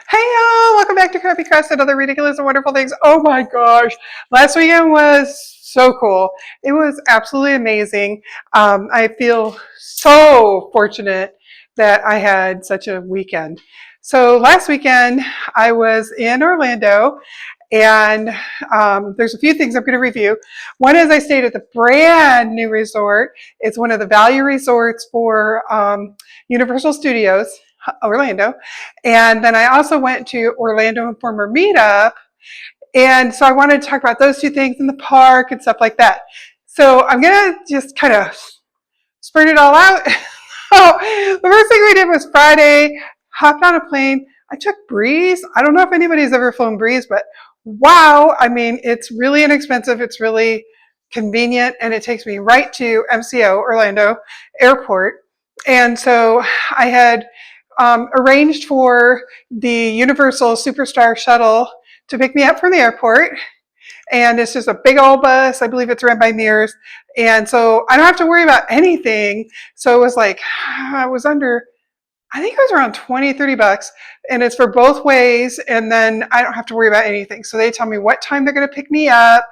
Hey y'all, welcome back to Crappy Crust and other ridiculous and wonderful things. Oh my gosh, last weekend was so cool. It was absolutely amazing. I feel so fortunate that I had such a weekend. So last weekend I was in Orlando and there's a few things I'm going to review. One is I stayed at the brand new resort. It's one of the value resorts for Universal Studios Orlando. And then I also went to Orlando Informer Meetup. And so I wanted to talk about those two things in the park and stuff like that. So I'm going to just kind of spurt it all out. So the first thing we did was Friday, hopped on a plane. I took Breeze. I don't know if anybody's ever flown Breeze, but wow. I mean, it's really inexpensive. It's really convenient, and it takes me right to MCO, Orlando Airport. And so I had arranged for the Universal Superstar shuttle to pick me up from the airport. And it's just a big old bus. I believe it's run by Mears. And so I don't have to worry about anything. So it was like, I was under, I think it was around 20, 30 bucks. And it's for both ways. And then I don't have to worry about anything. So they tell me what time they're going to pick me up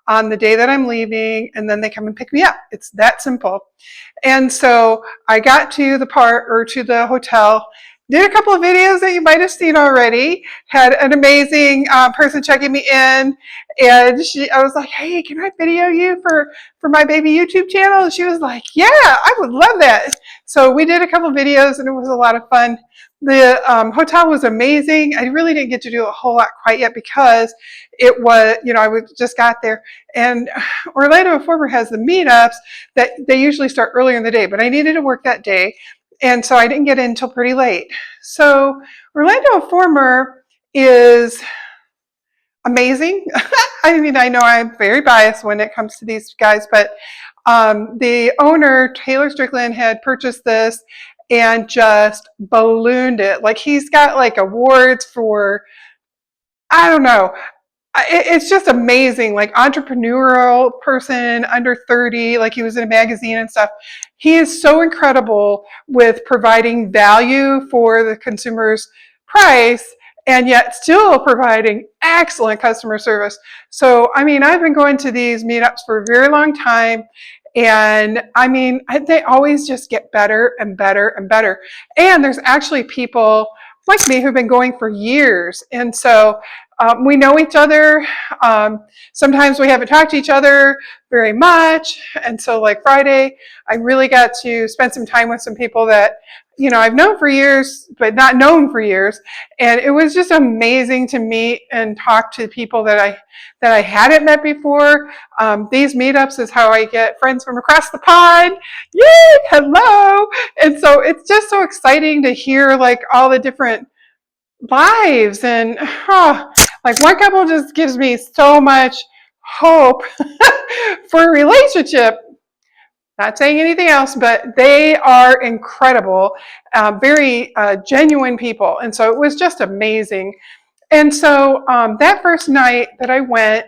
on the day that I'm leaving, and then they come and pick me up. It's that simple. And so I got to the park or to the hotel, did a couple of videos that you might have seen already, had an amazing person checking me in, and I was like, hey, can I video you for my baby YouTube channel? And she was like, yeah, I would love that. So we did a couple of videos and it was a lot of fun. The hotel was amazing. I really didn't get to do a whole lot quite yet because it was, I just got there. And Orlando Informer has the meetups that they usually start earlier in the day, but I needed to work that day. And so I didn't get in until pretty late. So Orlando Informer is amazing. I mean, I know I'm very biased when it comes to these guys, but the owner, Taylor Strickland, had purchased this and just ballooned it. Like he's got like awards for, I don't know. It's just amazing, like entrepreneurial person under 30, like he was in a magazine and stuff. He is so incredible with providing value for the consumer's price and yet still providing excellent customer service. So, I mean, I've been going to these meetups for a very long time. And I mean, they always just get better and better and better. And there's actually people like me who've been going for years. And so we know each other. Sometimes we haven't talked to each other very much. And so like Friday, I really got to spend some time with some people that, I've known for years, but not known for years. And it was just amazing to meet and talk to people that I hadn't met before. These meetups is how I get friends from across the pond. Yay, hello. And so it's just so exciting to hear like all the different lives and like one couple just gives me so much hope for a relationship. Not saying anything else, but they are incredible, very genuine people. And so it was just amazing. And so that first night that I went,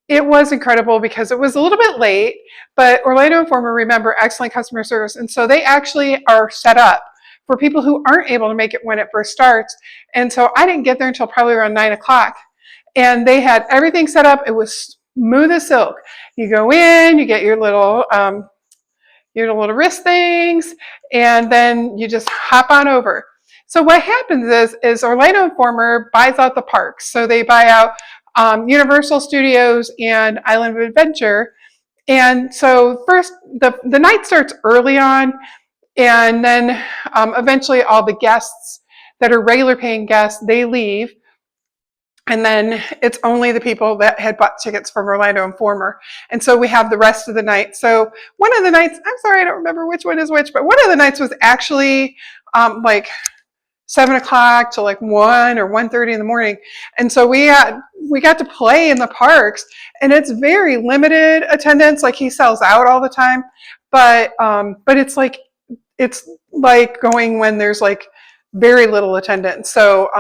it was incredible because it was a little bit late, but Orlando Informer, remember, excellent customer service. And so they actually are set up for people who aren't able to make it when it first starts. And so I didn't get there until probably around 9 o'clock. And they had everything set up. It was smooth as silk. You go in, you get your little wrist things, and then you just hop on over. So what happens is Orlando Informer buys out the parks. So they buy out Universal Studios and Island of Adventure. And so first, the night starts early on, and then eventually all the guests that are regular paying guests, they leave. And then it's only the people that had bought tickets from Orlando Informer. And so we have the rest of the night. So one of the nights, I'm sorry, I don't remember which one is which, but one of the nights was actually like 7 o'clock to like 1 or 1:30 in the morning. And so we got to play in the parks, and it's very limited attendance. Like he sells out all the time, but it's like going when there's like very little attendance. So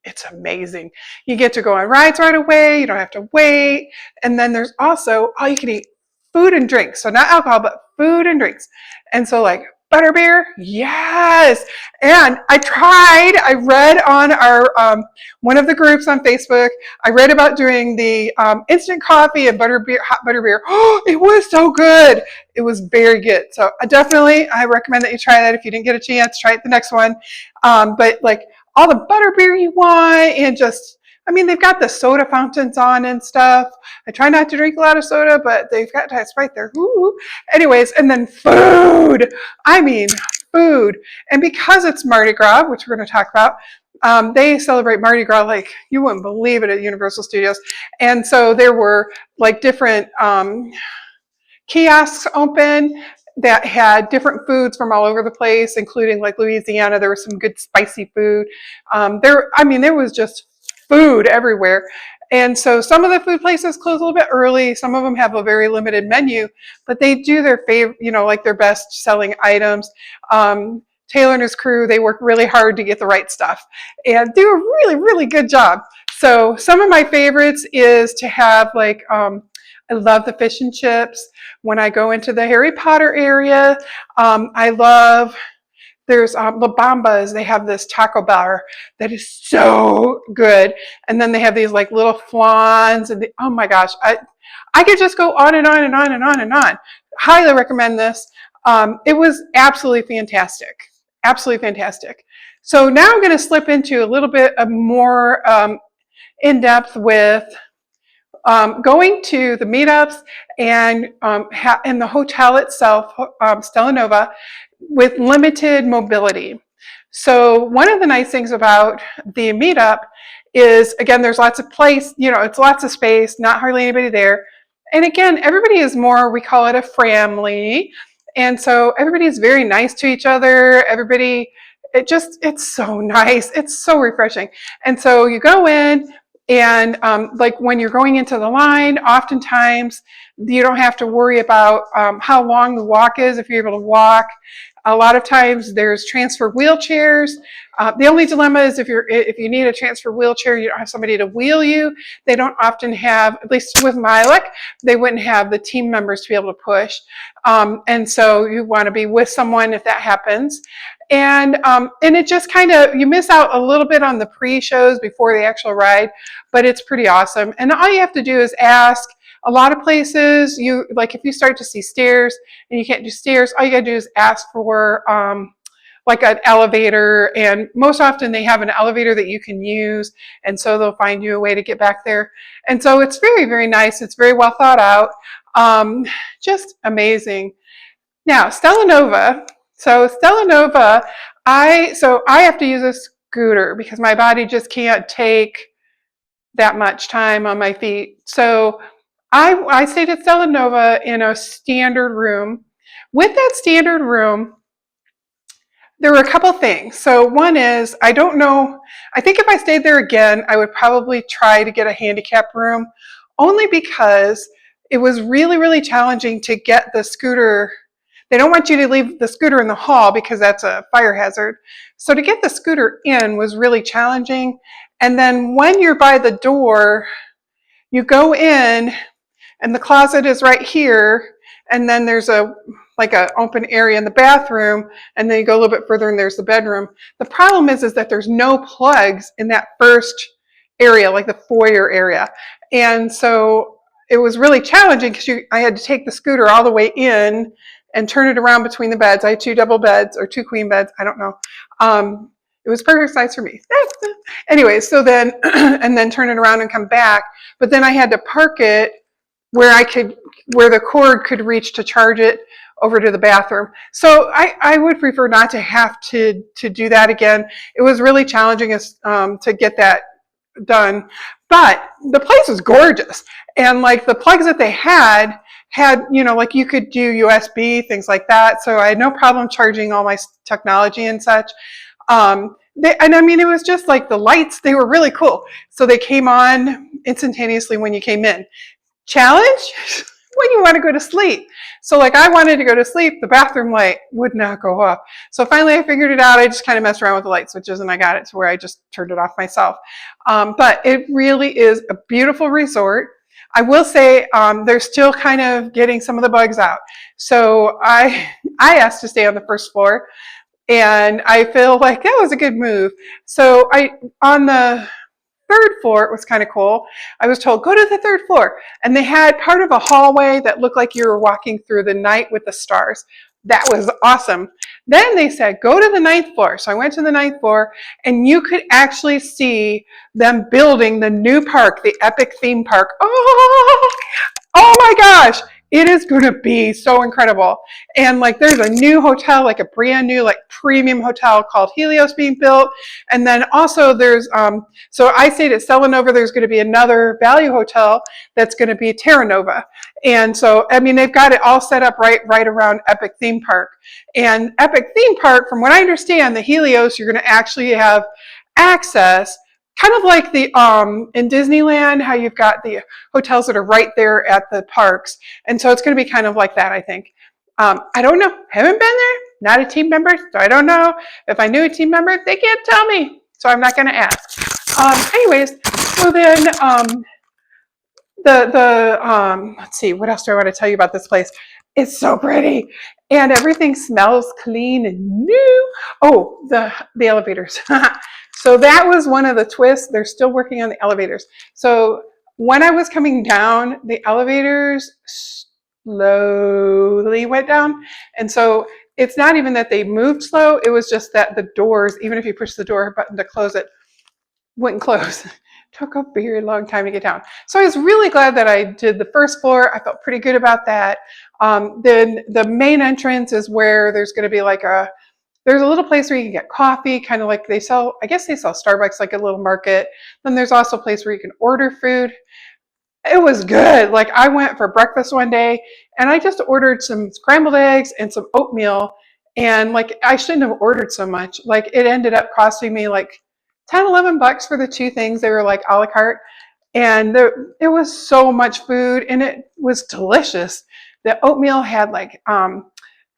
it's amazing. You get to go on rides right away. You don't have to wait. And then there's also all you can eat food and drinks. So not alcohol, but food and drinks. And so like Butterbeer, yes. And I read on our, one of the groups on Facebook, I read about doing the instant coffee and butterbeer, hot butterbeer. Oh, it was so good. It was very good. So I recommend that you try that. If you didn't get a chance, try it the next one. But like all the butterbeer you want, and just, I mean, they've got the soda fountains on and stuff. I try not to drink a lot of soda, but they've got that right there. Ooh. Anyways, and then food. I mean, food. And because it's Mardi Gras, which we're going to talk about, they celebrate Mardi Gras like you wouldn't believe it at Universal Studios. And so there were like different kiosks open that had different foods from all over the place, including like Louisiana. There was some good spicy food. There was just food everywhere. And so some of the food places close a little bit early. Some of them have a very limited menu, but they do their favorite, like their best selling items. Taylor and his crew, they work really hard to get the right stuff and do a really, really good job. So some of my favorites is to have like, I love the fish and chips. When I go into the Harry Potter area, there's La Bamba's. They have this taco bar that is so good. And then they have these like little flans and oh my gosh, I could just go on and on and on and on and on. Highly recommend this. It was absolutely fantastic. Absolutely fantastic. So now I'm going to slip into a little bit of more in depth with going to the meetups and in the hotel itself, Stella Nova, with limited mobility. So one of the nice things about the meetup is, again, there's lots of it's lots of space, not hardly anybody there. And again, everybody is more, we call it a family. And so everybody is very nice to each other. It's so nice. It's so refreshing. And so you go in, and like when you're going into the line, oftentimes you don't have to worry about how long the walk is if you're able to walk. A lot of times there's transfer wheelchairs. The only dilemma is if you need a transfer wheelchair, you don't have somebody to wheel you. They don't often have, at least with Milik, they wouldn't have the team members to be able to push. And so you want to be with someone if that happens. And it just kind of, you miss out a little bit on the pre-shows before the actual ride, but it's pretty awesome. And all you have to do is ask. A lot of places, if you start to see stairs and you can't do stairs, all you gotta do is ask for like an elevator, and most often they have an elevator that you can use, and so they'll find you a way to get back there. And so it's very, very nice. It's very well thought out. Just amazing. Now, Stella Nova. So Stella Nova, I have to use a scooter because my body just can't take that much time on my feet. So I stayed at Stella Nova in a standard room. With that standard room, there were a couple things. So one is, I don't know, I think if I stayed there again, I would probably try to get a handicap room, only because it was really, really challenging to get the scooter. They don't want you to leave the scooter in the hall because that's a fire hazard. So to get the scooter in was really challenging. And then when you're by the door, you go in, and the closet is right here, and then there's a open area in the bathroom, and then you go a little bit further and there's the bedroom. The problem is that there's no plugs in that first area, like the foyer area. And so it was really challenging because I had to take the scooter all the way in and turn it around between the beds. I had 2 double beds or 2 queen beds, I don't know. It was perfect size for me. Anyway, so then, and then turn it around and come back. But then I had to park it where the cord could reach to charge it over to the bathroom. So I would prefer not to have to do that again. It was really challenging to get that done, but the place was gorgeous. And like the plugs that they had, like you could do USB, things like that. So I had no problem charging all my technology and such. It was just like the lights, they were really cool. So they came on instantaneously when you came in. Challenge when you want to go to sleep. So like I wanted to go to sleep, the bathroom light would not go off. So finally I figured it out. I just kind of messed around with the light switches and I got it to where I just turned it off myself. But it really is a beautiful resort. I will say they're still kind of getting some of the bugs out. So I asked to stay on the first floor, and I feel like that was a good move. So on the third floor, it was kind of cool. I was told, go to the third floor. And they had part of a hallway that looked like you were walking through the night with the stars. That was awesome. Then they said, go to the ninth floor. So I went to the ninth floor, and you could actually see them building the new park, the Epic theme park. Oh my gosh, it is going to be so incredible. And like there's a new hotel, like a brand new like premium hotel called Helios being built. And then also there's so I stayed at Stella Nova. There's going to be another value hotel that's going to be Terra Nova. And so I mean they've got it all set up right around Epic theme park. And Epic theme park, from what I understand, the Helios, you're going to actually have access, kind of like the in Disneyland, how you've got the hotels that are right there at the parks. And so it's going to be kind of like that, I think. I don't know. Haven't been there. Not a team member, so I don't know. If I knew a team member, they can't tell me, so I'm not going to ask. Anyways, so then let's see, what else do I want to tell you about this place? It's so pretty, and everything smells clean and new. Oh, the elevators. So that was one of the twists. They're still working on the elevators. So when I was coming down, the elevators slowly went down. And so it's not even that they moved slow. It was just that the doors, even if you push the door button to close it, wouldn't close. Took a very long time to get down. So I was really glad that I did the first floor. I felt pretty good about that. Then the main entrance is where there's going to be like there's a little place where you can get coffee, kind of like I guess they sell Starbucks, like a little market. Then there's also a place where you can order food. It was good. Like I went for breakfast one day and I just ordered some scrambled eggs and some oatmeal. And like, I shouldn't have ordered so much. Like it ended up costing me like 10, $11 for the two things. They were like a la carte. And it was so much food and it was delicious. The oatmeal had like,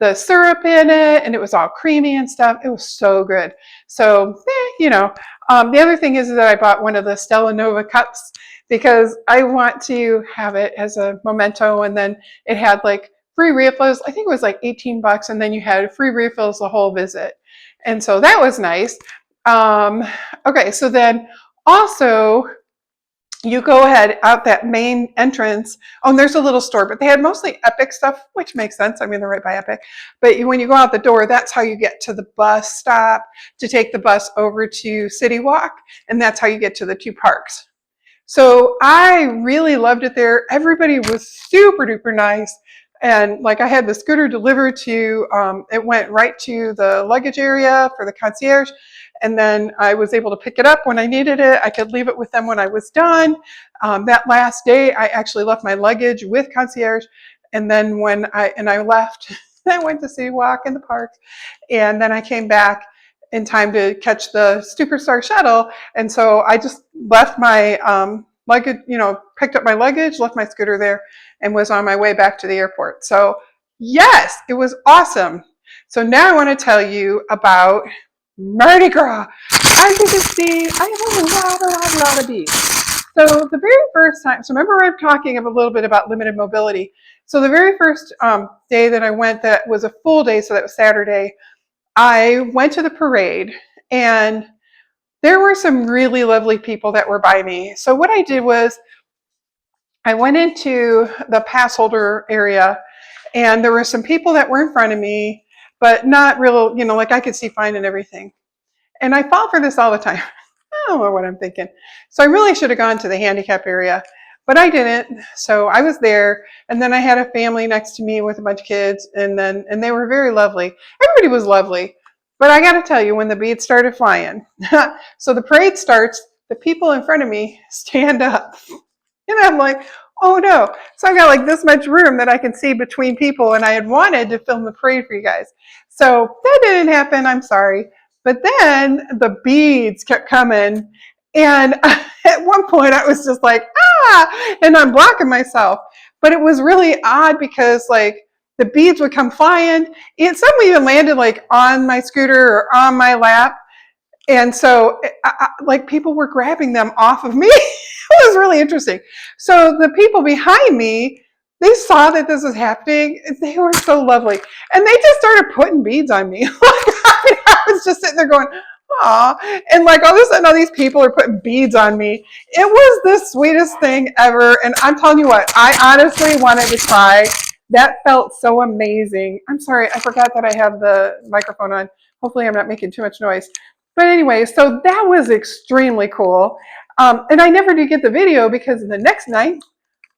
the syrup in it, and it was all creamy and stuff. It was so good. So, the other thing is that I bought one of the Stella Nova cups because I want to have it as a memento. And then it had like free refills. I think it was like $18, and then you had free refills the whole visit. And so that was nice. Okay, so then also, you go ahead out that main entrance. Oh, and there's a little store, but they had mostly Epic stuff, which makes sense. I mean, they're right by Epic. But when you go out the door, that's how you get to the bus stop to take the bus over to City Walk. And that's how you get to the two parks. So I really loved it there. Everybody was super duper nice. And like I had the scooter delivered it went right to the luggage area for the concierge. And then I was able to pick it up when I needed it. I could leave it with them when I was done. That last day, I actually left my luggage with concierge. And then when I left, I went to City Walk in the park. And then I came back in time to catch the Superstar shuttle. And so I just left my luggage, picked up my luggage, left my scooter there, and was on my way back to the airport. So yes, it was awesome. So now I want to tell you about Mardi Gras. As you can see, I have a lot of beads. So the very first time, so remember I'm talking a little bit about limited mobility. So the very first day that I went, that was a full day, so that was Saturday, I went to the parade, and there were some really lovely people that were by me. So what I did was I went into the pass holder area, and there were some people that were in front of me, but not real, like I could see fine and everything. And I fall for this all the time. I don't know what I'm thinking. So I really should have gone to the handicap area, but I didn't. So I was there, and then I had a family next to me with a bunch of kids, and they were very lovely. Everybody was lovely. But I got to tell you, when the beads started flying, so the parade starts, the people in front of me stand up. And I'm like, oh no. So I've got like this much room that I can see between people, and I had wanted to film the parade for you guys. So that didn't happen. I'm sorry. But then the beads kept coming. And at one point I was just like, and I'm blocking myself. But it was really odd because like the beads would come flying. And some even landed like on my scooter or on my lap. And so like people were grabbing them off of me. It was really interesting. So the people behind me, they saw that this was happening. They were so lovely. And they just started putting beads on me. I was just sitting there going, aw. And like all of a sudden, all these people are putting beads on me. It was the sweetest thing ever. And I'm telling you what, I honestly wanted to cry. That felt so amazing. I'm sorry, I forgot that I have the microphone on. Hopefully I'm not making too much noise. But anyway, so that was extremely cool. And I never did get the video because the next night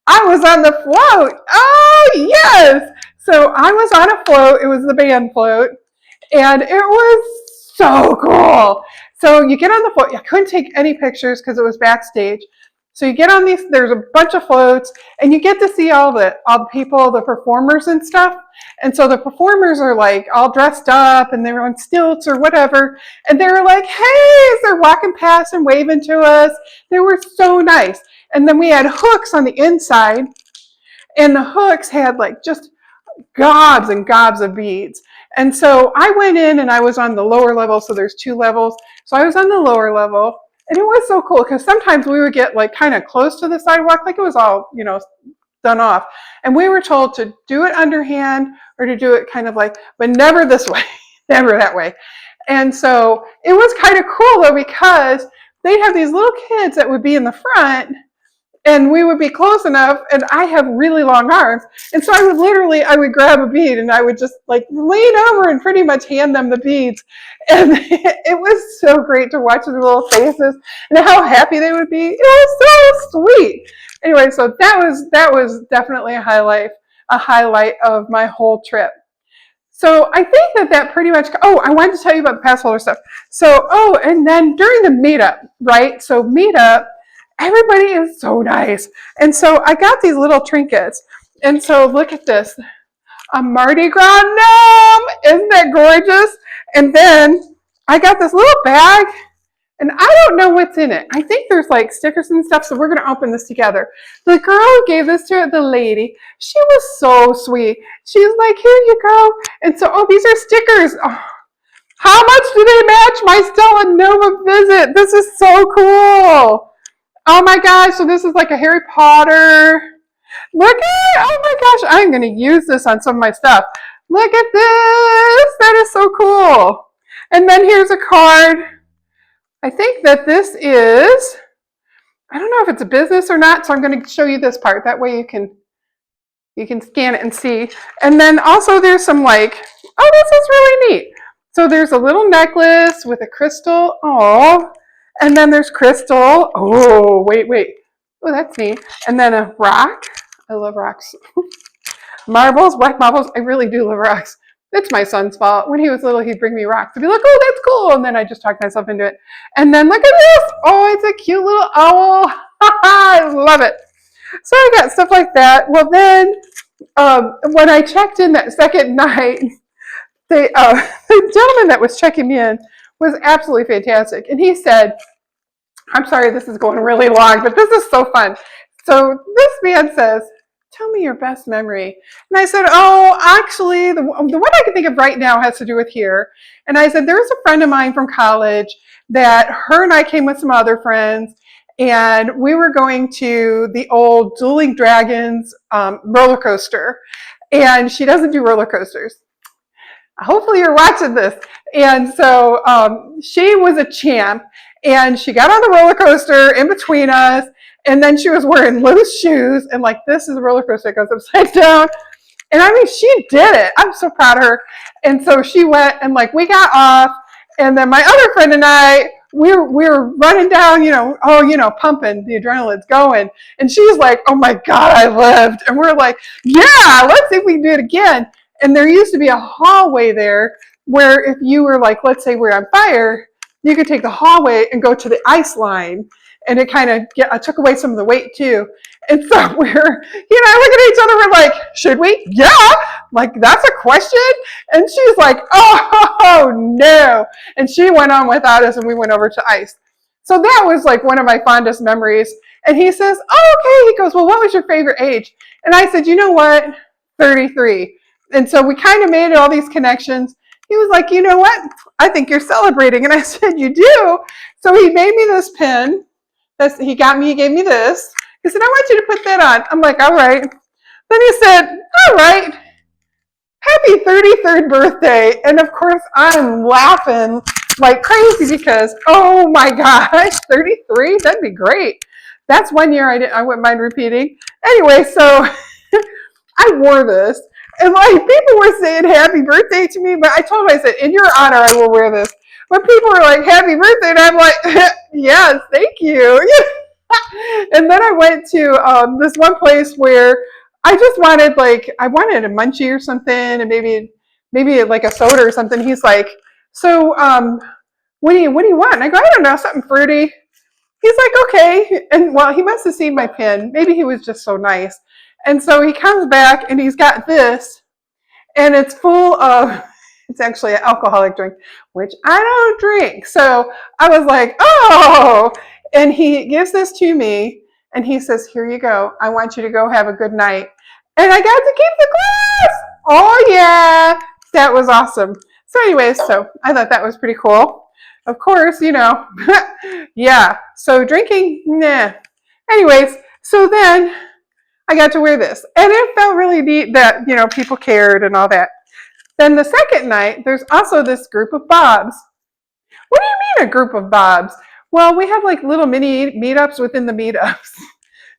I was on the float. Oh, yes. So I was on a float. It was the band float. And it was so cool. So you get on the float. I couldn't take any pictures because it was backstage. So you get on these, there's a bunch of floats, and you get to see all the people, the performers and stuff. And so the performers are like all dressed up and they're on stilts or whatever. And they were like, hey, as they're walking past and waving to us. They were so nice. And then we had hooks on the inside, and the hooks had like just gobs and gobs of beads. And so I went in and I was on the lower level. So there's 2 levels. So I was on the lower level. And it was so cool because sometimes we would get like kind of close to the sidewalk, like it was all, done off. And we were told to do it underhand or to do it kind of like, but never this way, never that way. And so it was kind of cool though, because they'd have these little kids that would be in the front, and we would be close enough, and I have really long arms. And so I would grab a bead and I would just like lean over and pretty much hand them the beads. And it was so great to watch their little faces and how happy they would be. It was so sweet. Anyway, so that was definitely a highlight of my whole trip. So I think that pretty much, I wanted to tell you about the pass holder stuff. So, and then during the meetup, right? So meetup, everybody is so nice. And so I got these little trinkets. And so look at this. A Mardi Gras gnome. Isn't that gorgeous? And then I got this little bag, and I don't know what's in it. I think there's like stickers and stuff, so we're going to open this together. The girl who gave this to the lady, she was so sweet. She's like, here you go. And so, these are stickers. Oh, how much do they match my Stella Nova visit? This is so cool. Oh my gosh, so this is like a Harry Potter. Look at it. Oh my gosh, I'm going to use this on some of my stuff. Look at this. That is so cool. And then here's a card. I think that this is, I don't know if it's a business or not, so I'm going to show you this part. That way you can scan it and see. And then also there's some like, this is really neat. So there's a little necklace with a crystal. And then there's crystal. Wait. Oh, that's neat. And then a rock. I love rocks. Marbles, black marbles. I really do love rocks. It's my son's fault. When he was little, he'd bring me rocks. I'd be like, oh, that's cool. And then I just talked myself into it. And then look at this. Oh, it's a cute little owl. I love it. So I got stuff like that. Well, then when I checked in that second night, the gentleman that was checking me in was absolutely fantastic. And he said, I'm sorry, this is going really long, but this is so fun. So this man says, tell me your best memory. And I said, actually, the one I can think of right now has to do with here. And I said, there's a friend of mine from college that her and I came with some other friends, and we were going to the old Dueling Dragons roller coaster. And she doesn't do roller coasters. Hopefully you're watching this. And so she was a champ, and she got on the roller coaster in between us, and then she was wearing loose shoes, and like, this is a roller coaster that goes upside down. And I mean, she did it. I'm so proud of her. And so she went, and like, we got off, and then my other friend and I, we were running down, pumping, the adrenaline's going. And she's like, oh my God, I lived. And we're like, yeah, let's see if we can do it again. And there used to be a hallway there where if you were like, let's say we're on fire, you could take the hallway and go to the ice line. And it kind of took away some of the weight too. And so he and I look at each other, we're like, should we? Yeah. Like, that's a question? And she's like, oh no. And she went on without us, and we went over to ice. So that was like one of my fondest memories. And he says, okay. He goes, well, what was your favorite age? And I said, you know what? 33. And so we kind of made all these connections. He was like, you know what? I think you're celebrating. And I said, you do? So he made me this pin. He gave me this. He said, I want you to put that on. I'm like, all right. Then he said, all right, happy 33rd birthday. And of course, I'm laughing like crazy because, oh my gosh, 33? That'd be great. That's 1 year I wouldn't mind repeating. Anyway, so I wore this. And like people were saying happy birthday to me, but I told them, I said, in your honor, I will wear this. When people were like, happy birthday, and I'm like, yes, thank you. And then I went to this one place where I just wanted I wanted a munchie or something, and maybe like a soda or something. He's like, so what do you want? And I go, I don't know, something fruity. He's like, okay. And well, he must have seen my pin. Maybe he was just so nice. And so he comes back and he's got this, and it's full of, it's actually an alcoholic drink, which I don't drink. So I was like, oh, and he gives this to me and he says, here you go. I want you to go have a good night. And I got to keep the glass. Oh yeah, that was awesome. So anyways, so I thought that was pretty cool. Of course, yeah. So drinking, nah. Anyways, so then I got to wear this, and it felt really neat that, people cared and all that. Then the second night, there's also this group of Bobs. What do you mean a group of Bobs? Well, we have like little mini meetups within the meetups.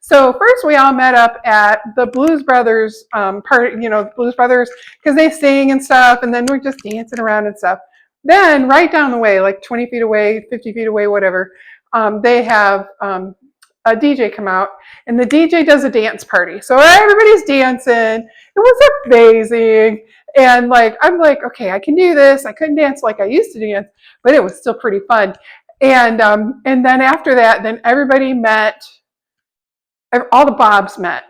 So first we all met up at the Blues Brothers part, Blues Brothers, because they sing and stuff, and then we're just dancing around and stuff. Then right down the way, like 20 feet away, 50 feet away, whatever, they have a DJ come out, and the DJ does a dance party. So everybody's dancing. It was amazing. And I'm like, okay, I can do this. I couldn't dance like I used to dance, but it was still pretty fun. And then after that, then everybody met. All the Bobs met.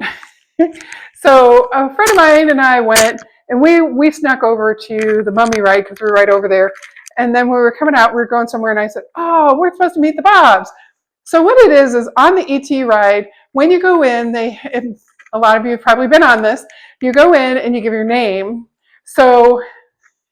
So a friend of mine and I went, and we snuck over to the Mummy ride because we were right over there. And then when we were coming out, we were going somewhere, and I said, oh, we're supposed to meet the Bobs. So what it is on the ET ride, when you go in, a lot of you have probably been on this, you go in and you give your name. So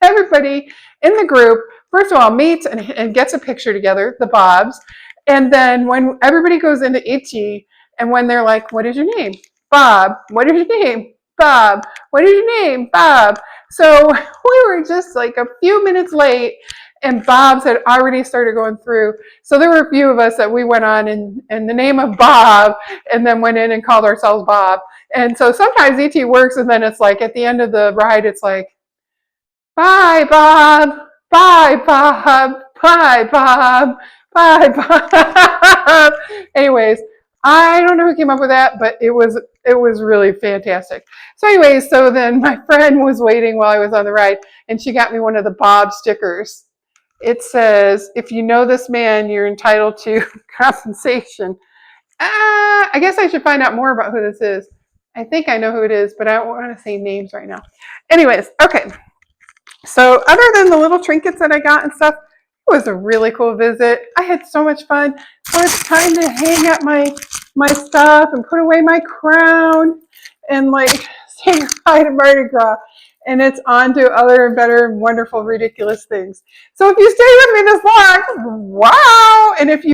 everybody in the group, first of all, meets and gets a picture together, the Bobs. And then when everybody goes into ET, and when they're like, what is your name? Bob. What is your name? Bob. What is your name? Bob. So we were just like a few minutes late, and Bob's had already started going through. So there were a few of us that we went on in the name of Bob, and then went in and called ourselves Bob. And so sometimes ET works, and then it's like at the end of the ride, it's like, bye, Bob. Bye, Bob. Bye, Bob. Bye, Bob. Anyways, I don't know who came up with that, but it was really fantastic. So anyways, so then my friend was waiting while I was on the ride, and she got me one of the Bob stickers. It says, if you know this man, you're entitled to compensation. I guess I should find out more about who this is. I think I know who it is, but I don't want to say names right now. Anyways, okay. So other than the little trinkets that I got and stuff, it was a really cool visit. I had so much fun. So it's time to hang up my stuff and put away my crown and say goodbye to Mardi Gras. And it's on to other and better and wonderful, ridiculous things. So if you stay with me this long, wow. And if you